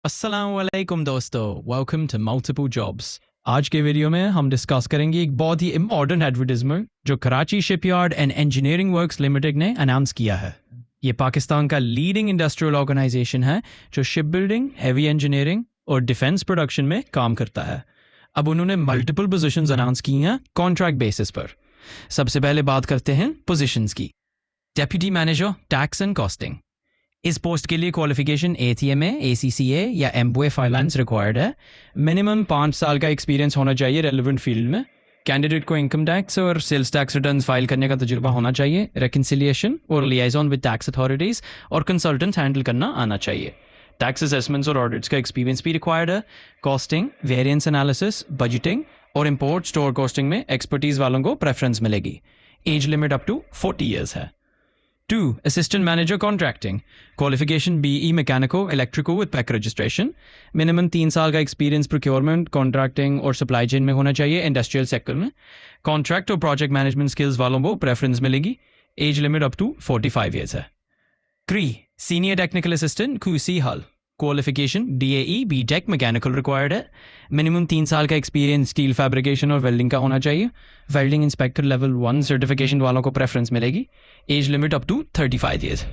अस्सलाम वालेकुम दोस्तों, वेलकम टू मल्टीपल जॉब्स। आज के वीडियो में हम डिस्कस करेंगे एक बहुत ही इम्पोर्टेंट एडवर्टाइजमेंट जो Karachi shipyard and engineering works limited ने अनाउंस किया है। ये पाकिस्तान का लीडिंग इंडस्ट्रियल ऑर्गेनाइजेशन है जो शिप बिल्डिंग, हैवी इंजीनियरिंग और डिफेंस प्रोडक्शन में काम करता है। अब उन्होंने मल्टीपल पोजीशंस अनाउंस की हैं कॉन्ट्रैक्ट बेसिस पर। सबसे पहले बात करते हैं पोजीशंस की। Deputy manager tax and costing, इस पोस्ट के लिए क्वालिफिकेशन ATMA, ACCA या MBA फाइनेंस रिक्वायर्ड है। मिनिमम 5 साल का एक्सपीरियंस होना चाहिए रेलिवेंट फील्ड में। कैंडिडेट को इनकम टैक्स और सेल्स टैक्स रिटर्न्स फाइल करने का तजुर्बा होना चाहिए। रिकन्सिलिएशन और लियाइजन विद टैक्स अथॉरिटीज़ और कंसल्टेंट्स हैंडल करना आना चाहिए। टैक्स असेसमेंट्स और ऑडिट्स का एक्सपीरियंस भी रिक्वायर्ड है। कॉस्टिंग, वेरिएंस एनालिसिस, बजटिंग और इंपोर्ट स्टोर कॉस्टिंग में एक्सपर्टीज़ वालों को प्रेफरेंस मिलेगी। Age limit up to 40 years है। 2. Assistant Manager Contracting. Qualification BE Mechanical Electrical with PEC registration. Minimum 3 साल का एक्सपीरियंस प्रोक्योरमेंट, कॉन्ट्रैक्टिंग और सप्लाई चेन में होना चाहिए इंडस्ट्रियल सेक्टर में। कॉन्ट्रैक्ट और प्रोजेक्ट मैनेजमेंट स्किल्स वालों को प्रेफरेंस मिलेगी। Age limit up to 45 years है। 3. Senior Technical Assistant QC Hull. Qualification DAE BTech mechanical required है। मिनिमम 3 साल का एक्सपीरियंस स्टील फैब्रिकेशन और वेल्डिंग का होना चाहिए। वेल्डिंग इंस्पेक्टर लेवल 1 सर्टिफिकेशन वालों को प्रेफरेंस मिलेगी। Age limit up to 35 years.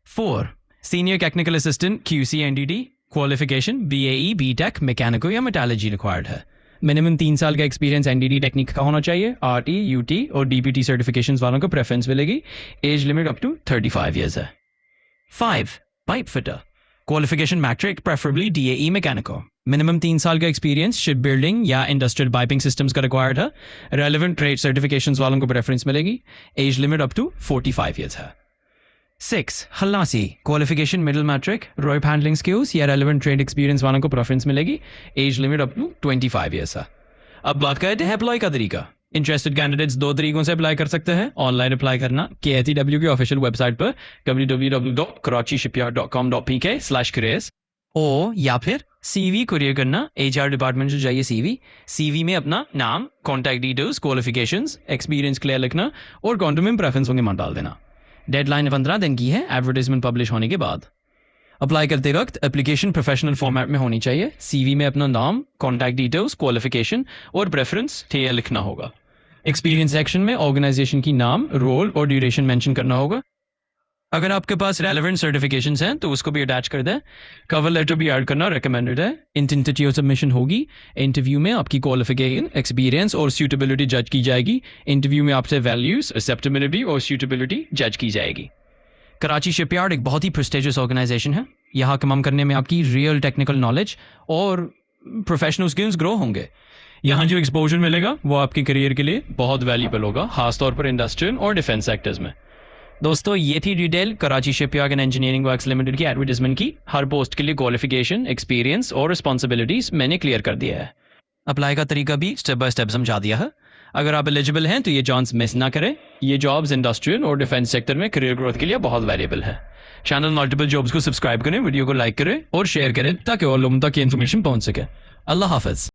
4. Senior technical assistant QC NDT। Qualification BAE BTech mechanical या मेटालर्जी रिक्वायर्ड है। मिनिमम 3 साल का एक्सपीरियंस NDT टेक्निक का होना चाहिए। RT, UT और DPT सर्टिफिकेशन वालों को प्रेफरेंस मिलेगी। Age limit up to 35 years है। 5. Pipe fitter. Qualification matric, preferably DAE mechanical. Minimum 3 साल का एक्सपीरियंस शिप बिल्डिंग या इंडस्ट्रियल पाइपिंग सिस्टम्स का रिक्वायर्ड है। रेलेवेंट ट्रेड सर्टिफिकेशंस वालों को प्रेफरेंस मिलेगी। Age limit up to 45 years है। 6. हल्लासी। Qualification middle matric, rope handling skills या रेलेवेंट ट्रेड एक्सपीरियंस वालों को प्रेफरेंस मिलेगी। Age limit up to 25 years है। अब बात करते हैं अप्लाई का तरीका। इंटरेस्टेड कैंडिडेट्स 2 तरीकों से अप्लाई कर सकते हैं। ऑनलाइन अप्लाई करना KATW की ऑफिशियल वेबसाइट पर www.karachishipyard.com.pk/careers या फिर CV कुरियर करना HR डिपार्टमेंट से जाइए। CV में अपना नाम, contact details, qualifications, experience clear लिखना और कॉन्टैक्ट में प्रेफरेंस होंगे मत डाल देना। डेडलाइन 15 दिन की है एडवर्टाइजमेंट पब्लिश होने के बाद। अप्लाई करते वक्त एप्लीकेशन प्रोफेशनल फॉर्मेट में होनी चाहिए। CV में अपना नाम, कॉन्टैक्ट डिटेल्स, क्वालिफिकेशन और प्रेफरेंस क्लियर लिखना होगा। एक्सपीरियंस सेक्शन में ऑर्गेनाइजेशन की नाम, रोल और ड्यूरेशन मेंशन करना होगा। अगर आपके पास रेलेवेंट सर्टिफिकेशंस हैं तो उसको भी अटैच कर दें। कवर लेटर भी ऐड करना रिकमेंडेड है। इंटरव्यू सबमिशन होगी। इंटरव्यू में आपकी क्वालिफिकेशन, एक्सपीरियंस और सूटेबिलिटी जज की जाएगी। इंटरव्यू में आपसे वैल्यूज, एक्सेप्टेबिलिटी और सूटेबिलिटी जज की जाएगी। कराची शिपयार्ड एक बहुत ही प्रेस्टिजियस ऑर्गेनाइजेशन है। यहाँ काम करने में आपकी रियल टेक्निकल नॉलेज और प्रोफेशनल स्किल्स ग्रो होंगे। यहाँ जो एक्सपोजर मिलेगा वो आपके करियर के लिए बहुत वैल्यूबल होगा, खासतौर पर इंडस्ट्रियल और डिफेंस सेक्टर्स में। दोस्तों, ये थी detail Karachi shipyard and engineering works limited की एडवर्टाइजमेंट की। हर पोस्ट के लिए क्वालिफिकेशन, एक्सपीरियंस और रिस्पॉन्सिबिलिटीज मैंने क्लियर कर दिया है। अप्लाई का तरीका भी स्टेप बाय स्टेप समझा दिया है। अगर आप एलिजिबल हैं तो ये चांस मिस ना करें। ये जॉब्स इंडस्ट्रियल और डिफेंस सेक्टर में करियर ग्रोथ के लिए बहुत वैल्यूबल है। चैनल मल्टीपल जॉब्स को सब्सक्राइब करें, वीडियो को लाइक करें और शेयर करें ताकि और लोगों तक ये इन्फॉर्मेशन पहुंच सके। अल्लाह हाफिज।